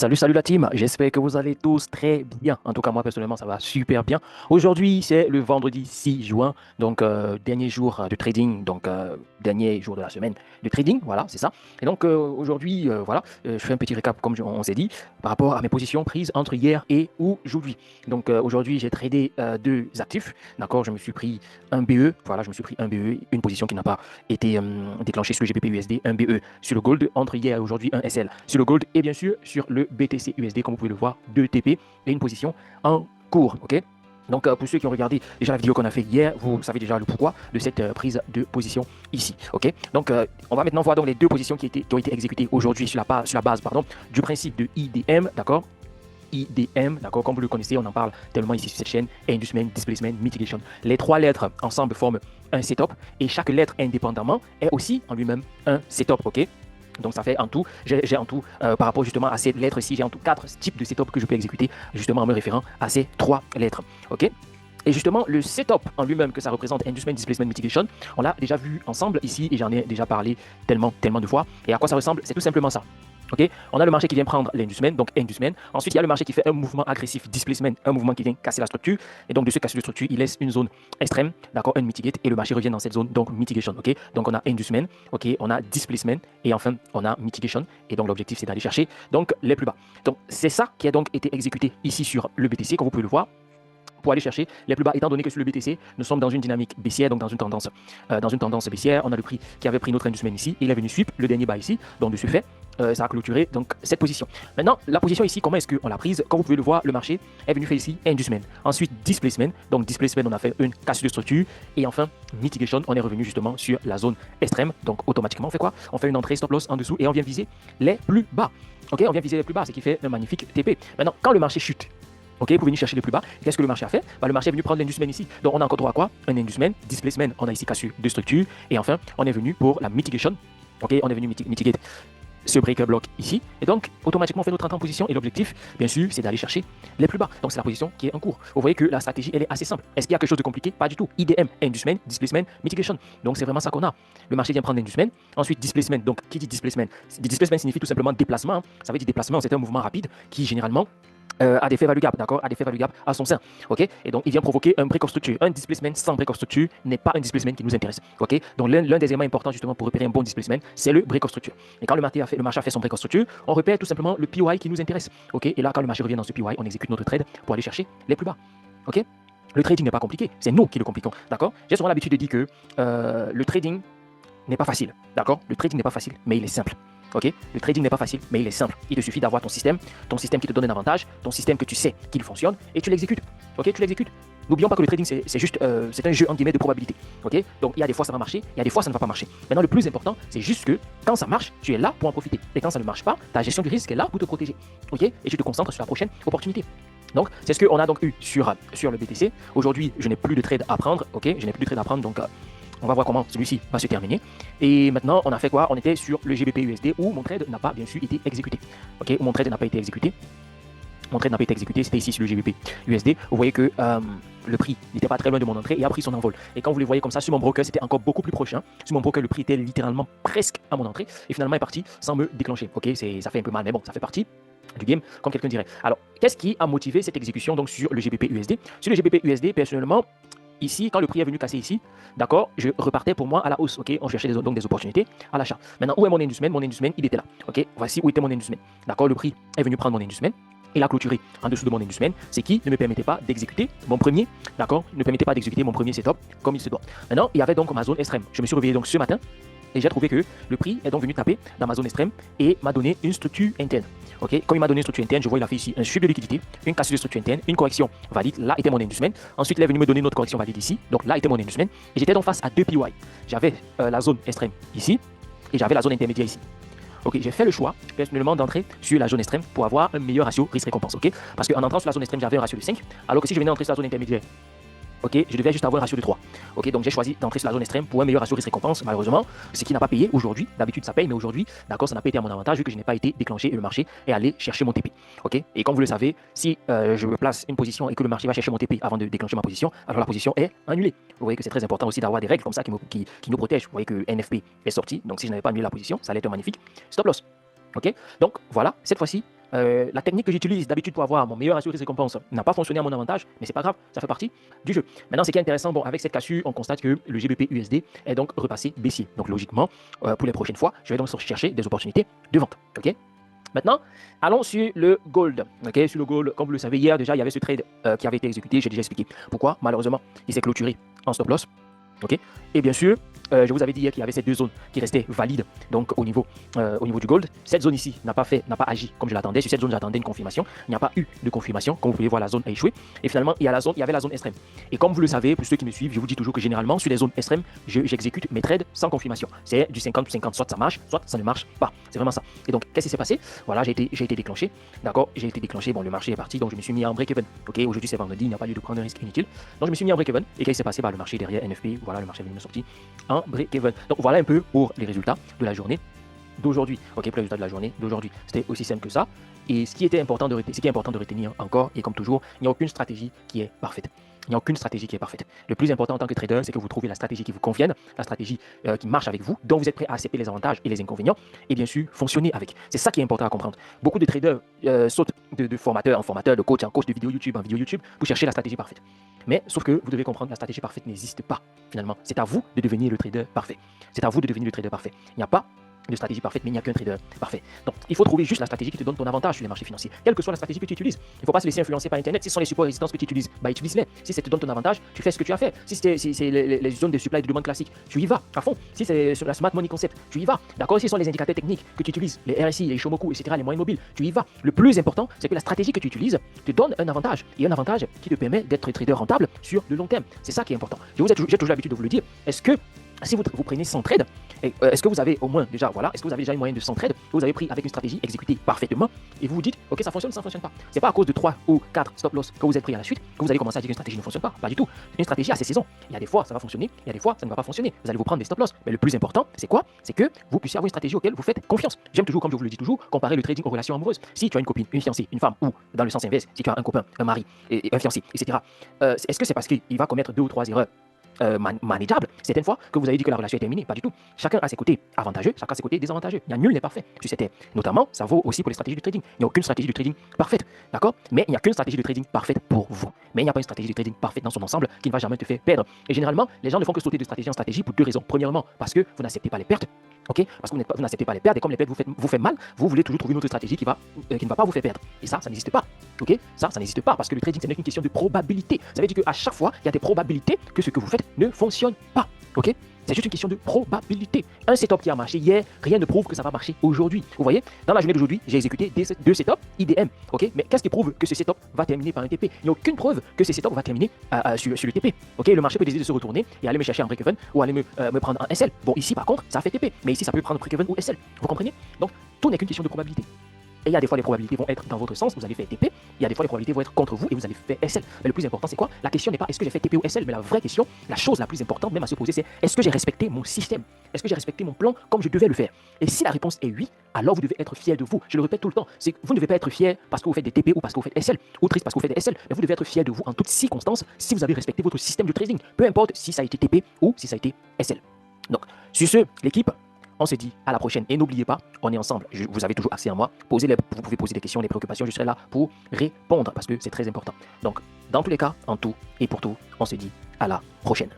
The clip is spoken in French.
Salut la team, j'espère que vous allez tous très bien. En tout cas, moi personnellement, ça va super bien. Aujourd'hui, c'est le vendredi 6 juin, donc dernier jour de trading, donc dernier jour de la semaine de trading, voilà, c'est ça. Et donc aujourd'hui, voilà, je fais un petit récap comme on s'est dit par rapport à mes positions prises entre hier et aujourd'hui. Donc aujourd'hui, j'ai tradé deux actifs, d'accord, je me suis pris un BE, voilà, je me suis pris un BE, une position qui n'a pas été déclenchée sur le GBP USD, un BE sur le gold entre hier et aujourd'hui, un SL sur le gold et bien sûr sur le BTC USD, comme vous pouvez le voir, 2 TP et une position en cours. Ok, donc, pour ceux qui ont regardé déjà la vidéo qu'on a fait hier, vous savez déjà le pourquoi de cette prise de position ici. Ok, donc on va maintenant voir donc les deux positions qui ont été exécutées aujourd'hui sur la base pardon, du principe de IDM, d'accord. IDM, d'accord, comme vous le connaissez, on en parle tellement ici sur cette chaîne, Inducement, Displacement, Mitigation. Les trois lettres ensemble forment un setup et chaque lettre indépendamment est aussi en lui-même un setup, ok. Donc ça fait en tout, j'ai en tout, par rapport justement à ces lettres-ci, j'ai en tout 4 types de setup que je peux exécuter justement en me référant à ces 3 lettres. Ok. Et justement, le setup en lui-même que ça représente, Inducement, Displacement, Mitigation, on l'a déjà vu ensemble ici et j'en ai déjà parlé tellement de fois. Et à quoi ça ressemble? C'est tout simplement ça. Ok, on a le marché qui vient prendre l'inducement, donc inducement. Ensuite, il y a le marché qui fait un mouvement agressif, displacement, un mouvement qui vient casser la structure. Et donc, de ce casser de structure, il laisse une zone extrême, d'accord, un mitigate, et le marché revient dans cette zone, donc mitigation. Ok, donc on a inducement, ok, on a displacement, et enfin, on a mitigation. Et donc, l'objectif, c'est d'aller chercher donc les plus bas. Donc, c'est ça qui a donc été exécuté ici sur le BTC, comme vous pouvez le voir pour aller chercher les plus bas, étant donné que sur le BTC, nous sommes dans une dynamique baissière, donc dans une tendance baissière. On a le prix qui avait pris notre inducement ici, et il est venu sweep le dernier bas ici, donc de ce fait, ça a clôturé donc cette position. Maintenant, la position ici, comment est-ce qu'on l'a prise? Comme vous pouvez le voir, le marché est venu faire ici inducement. Ensuite, displacement. Donc, displacement, on a fait une cassure de structure. Et enfin, mitigation, on est revenu justement sur la zone extrême. Donc, automatiquement, on fait quoi? On fait une entrée stop loss en dessous et on vient viser les plus bas. Ok, on vient viser les plus bas, ce qui fait un magnifique TP. Maintenant, quand le marché chute, ok, pour venir chercher les plus bas. Qu'est-ce que le marché a fait? Le marché est venu prendre l'inducement ici. Donc, on a encore droit à quoi? Un inducement, displacement. On a ici cassure de structure. Et enfin, on est venu pour la mitigation. Ok, on est venu mitigate ce breaker block ici. Et donc, automatiquement, on fait notre entrée en position. Et l'objectif, bien sûr, c'est d'aller chercher les plus bas. Donc, c'est la position qui est en cours. Vous voyez que la stratégie, elle est assez simple. Est-ce qu'il y a quelque chose de compliqué? Pas du tout. IDM, inducement, displacement, mitigation. Donc, c'est vraiment ça qu'on a. Le marché vient prendre l'inducement. Ensuite, displacement. Donc, qui dit displacement? Displacement signifie tout simplement déplacement. Hein. Ça veut dire déplacement, c'est un mouvement rapide qui, généralement, a des faits value gap, d'accord, a des faits value gap à son sein, ok, et donc il vient provoquer un break of structure. Un displacement sans break of structure n'est pas un displacement qui nous intéresse, ok. Donc l'un des éléments importants justement pour repérer un bon displacement, c'est le break of structure. Et quand le marché a fait son break of structure, on repère tout simplement le PY qui nous intéresse, ok. Et là, quand le marché revient dans ce PY, on exécute notre trade pour aller chercher les plus bas, ok. Le trading n'est pas compliqué, c'est nous qui le compliquons, d'accord. J'ai souvent l'habitude de dire que le trading n'est pas facile, d'accord. Le trading n'est pas facile, mais il est simple. Ok, le trading n'est pas facile, mais il est simple. Il te suffit d'avoir ton système qui te donne un avantage, ton système que tu sais qu'il fonctionne, et tu l'exécutes. Ok, tu l'exécutes. N'oublions pas que le trading, c'est juste c'est un jeu en guillemets de probabilité. Ok, donc il y a des fois ça va marcher, il y a des fois ça ne va pas marcher. Maintenant, le plus important, c'est juste que quand ça marche, tu es là pour en profiter. Et quand ça ne marche pas, ta gestion du risque est là pour te protéger. Ok, et tu te concentres sur la prochaine opportunité. Donc, c'est ce qu'on a donc eu sur le BTC. Aujourd'hui, je n'ai plus de trade à prendre. Ok, je n'ai plus de trade à prendre, donc on va voir comment celui-ci va se terminer. Et maintenant, on a fait quoi? On était sur le GBP USD où mon trade n'a pas bien sûr été exécuté. Ok, où mon trade n'a pas été exécuté. Mon trade n'a pas été exécuté, c'était ici sur le GBP USD. Vous voyez que le prix n'était pas très loin de mon entrée et a pris son envol. Et quand vous le voyez comme ça, sur mon broker, c'était encore beaucoup plus proche. Hein. Sur mon broker, le prix était littéralement presque à mon entrée et finalement est parti sans me déclencher. Ok, ça fait un peu mal, mais bon, ça fait partie du game, comme quelqu'un dirait. Alors, qu'est-ce qui a motivé cette exécution donc sur le GBP USD? Sur le GBP USD, personnellement, ici, quand le prix est venu casser ici, d'accord, je repartais pour moi à la hausse, ok, on cherchait donc des opportunités à l'achat. Maintenant, où est mon inducement? Mon inducement, il était là, ok, voici où était mon inducement, d'accord, le prix est venu prendre mon inducement, il a clôturé en dessous de mon inducement, ce qui ne me permettait pas d'exécuter mon premier, d'accord, ne permettait pas d'exécuter mon premier setup comme il se doit. Maintenant, il y avait donc ma zone extrême. Je me suis réveillé donc ce matin, et j'ai trouvé que le prix est donc venu taper dans ma zone extrême et m'a donné une structure interne. Ok, comme il m'a donné une structure interne, je vois il a fait ici un sweep de liquidité, une cassure de structure interne, une correction valide. Là était mon inducement. Ensuite, il est venu me donner une autre correction valide ici. Donc là était mon inducement. Et j'étais donc face à deux PY. J'avais la zone extrême ici et j'avais la zone intermédiaire ici. Ok, j'ai fait le choix personnellement d'entrer sur la zone extrême pour avoir un meilleur ratio risque-récompense. Ok, parce qu'en entrant sur la zone extrême, j'avais un ratio de 5, alors que si je venais entrer sur la zone intermédiaire, ok, je devais juste avoir un ratio de 3. Ok, donc j'ai choisi d'entrer sur la zone extrême pour un meilleur ratio risque-récompense, malheureusement, ce qui n'a pas payé aujourd'hui. D'habitude, ça paye, mais aujourd'hui, d'accord, ça n'a pas été à mon avantage vu que je n'ai pas été déclenché et le marché est allé chercher mon TP. Ok, et comme vous le savez, si je me place une position et que le marché va chercher mon TP avant de déclencher ma position, alors la position est annulée. Vous voyez que c'est très important aussi d'avoir des règles comme ça qui nous protègent. Vous voyez que NFP est sorti, donc si je n'avais pas annulé la position, ça allait être magnifique. Stop loss. Ok, donc voilà, cette fois-ci, La technique que j'utilise d'habitude pour avoir mon meilleur ratio risque-récompense n'a pas fonctionné à mon avantage, mais c'est pas grave, ça fait partie du jeu. Maintenant, ce qui est intéressant, bon, avec cette cassure, on constate que le GBP USD est donc repassé baissier. Donc logiquement, pour les prochaines fois, je vais donc chercher des opportunités de vente. Ok. Maintenant, allons sur le gold. Okay, sur le gold, comme vous le savez, hier déjà, il y avait ce trade qui avait été exécuté. J'ai déjà expliqué pourquoi. Malheureusement, il s'est clôturé en stop loss. Okay. Et bien sûr, je vous avais dit hier qu'il y avait ces deux zones qui restaient valides donc au niveau du gold. Cette zone ici n'a pas agi comme je l'attendais. Sur cette zone, j'attendais une confirmation. Il n'y a pas eu de confirmation. Comme vous pouvez voir, la zone a échoué. Et finalement, il y avait la zone extrême. Et comme vous le savez, pour ceux qui me suivent, je vous dis toujours que généralement, sur les zones extrêmes, j'exécute mes trades sans confirmation. C'est du 50-50, soit ça marche, soit ça ne marche pas. C'est vraiment ça. Et donc, qu'est-ce qui s'est passé? Voilà, j'ai été déclenché. D'accord, j'ai été déclenché. Bon, le marché est parti, donc je me suis mis en break-even. Ok, aujourd'hui c'est vendredi, il n'y a pas lieu de prendre un risque inutile. Donc je me suis mis en break-even. Et qu'est-ce qui s'est passé? Le marché derrière NFP, voilà, le marché est venu me sortir en break-even. Donc voilà un peu pour les résultats de la journée d'aujourd'hui. Ok, pour les résultats de la journée d'aujourd'hui, c'était aussi simple que ça. Et ce qui est important de retenir encore, et comme toujours, il n'y a aucune stratégie qui est parfaite. Il n'y a aucune stratégie qui est parfaite. Le plus important en tant que trader, c'est que vous trouvez la stratégie qui vous convienne, la stratégie qui marche avec vous, dont vous êtes prêt à accepter les avantages et les inconvénients, et bien sûr, fonctionner avec. C'est ça qui est important à comprendre. Beaucoup de traders sautent de formateur en formateur, de coach en coach, de vidéo YouTube en vidéo YouTube, pour chercher la stratégie parfaite. Mais sauf que vous devez comprendre, la stratégie parfaite n'existe pas, finalement. C'est à vous de devenir le trader parfait. C'est à vous de devenir le trader parfait. Il n'y a pas de stratégie parfaite, mais il n'y a qu'un trader parfait. Donc, il faut trouver juste la stratégie qui te donne ton avantage sur les marchés financiers, quelle que soit la stratégie que tu utilises. Il ne faut pas se laisser influencer par Internet. Si ce sont les supports et résistances que tu utilises, utilise-les. Si ça te donne ton avantage, tu fais ce que tu as fait. Si c'est les zones de supply et de demande classiques, tu y vas à fond. Si c'est sur la Smart Money Concept, tu y vas. D'accord. Si ce sont les indicateurs techniques que tu utilises, les RSI, les Ishimoku, etc., les moyens mobiles, tu y vas. Le plus important, c'est que la stratégie que tu utilises te donne un avantage, et un avantage qui te permet d'être trader rentable sur le long terme. C'est ça qui est important. J'ai toujours l'habitude de vous le dire. Est-ce que si vous prenez 100 trades, est-ce que vous avez au moins déjà, voilà, est-ce que vous avez déjà une moyenne de 100 trades que vous avez pris avec une stratégie exécutée parfaitement et vous vous dites, ok, ça fonctionne, ça fonctionne pas. C'est pas à cause de 3 ou 4 stop loss que vous êtes pris à la suite que vous allez commencer à dire qu'une stratégie ne fonctionne pas. Pas du tout. Une stratégie a ses saisons. Il y a des fois ça va fonctionner, il y a des fois ça ne va pas fonctionner. Vous allez vous prendre des stop loss. Mais le plus important, c'est quoi? C'est que vous puissiez avoir une stratégie auquelle vous faites confiance. J'aime toujours, comme je vous le dis toujours, comparer le trading aux relations amoureuses. Si tu as une copine, une fiancée, une femme, ou dans le sens inverse, si tu as un copain, un mari, et un fiancé, etc. Est-ce que c'est parce qu'il va commettre 2 ou 3 erreurs manageable, certaines fois que vous avez dit que la relation est terminée? Pas du tout. Chacun a ses côtés avantageux, chacun a ses côtés désavantageux. Nul n'est parfait sur cette terre. Notamment, ça vaut aussi pour les stratégies de trading. Il n'y a aucune stratégie de trading parfaite, d'accord? Mais il n'y a qu'une stratégie de trading parfaite pour vous. Mais il n'y a pas une stratégie de trading parfaite dans son ensemble qui ne va jamais te faire perdre. Et généralement, les gens ne font que sauter de stratégie en stratégie pour 2 raisons. Premièrement, parce que vous n'acceptez pas les pertes. Ok, parce que vous n'acceptez pas les pertes, et comme les pertes vous fait mal, vous voulez toujours trouver une autre stratégie qui ne va pas vous faire perdre. Et ça n'existe pas. Ok, ça n'existe pas, parce que le trading, ce n'est qu'une question de probabilité. Ça veut dire qu'à chaque fois, il y a des probabilités que ce que vous faites ne fonctionne pas. Ok, c'est juste une question de probabilité. Un setup qui a marché hier, rien ne prouve que ça va marcher aujourd'hui. Vous voyez, dans la journée d'aujourd'hui, j'ai exécuté 2 setups IDM. Ok, mais qu'est-ce qui prouve que ce setup va terminer par un TP? Il n'y a aucune preuve que ce setup va terminer sur le TP. Ok, le marché peut décider de se retourner et aller me chercher en break-even ou aller me prendre en SL. Bon, ici par contre, ça a fait TP, mais ici ça peut prendre break-even ou SL. Vous comprenez? Donc, tout n'est qu'une question de probabilité. Et il y a des fois les probabilités vont être dans votre sens, vous allez faire TP. Il y a des fois les probabilités vont être contre vous et vous allez faire SL. Mais le plus important c'est quoi? La question n'est pas est-ce que j'ai fait TP ou SL, mais la vraie question, la chose la plus importante même à se poser, c'est est-ce que j'ai respecté mon système? Est-ce que j'ai respecté mon plan comme je devais le faire? Et si la réponse est oui, alors vous devez être fier de vous. Je le répète tout le temps, c'est que vous ne devez pas être fier parce que vous faites des TP ou parce que vous faites SL, ou triste parce que vous faites des SL, mais vous devez être fier de vous en toutes circonstances si vous avez respecté votre système de trading, peu importe si ça a été TP ou si ça a été SL. Donc, sur ce, l'équipe, on se dit à la prochaine. Et n'oubliez pas, on est ensemble. Vous avez toujours accès à moi. Vous pouvez poser des questions, des préoccupations. Je serai là pour répondre parce que c'est très important. Donc, dans tous les cas, en tout et pour tout, on se dit à la prochaine.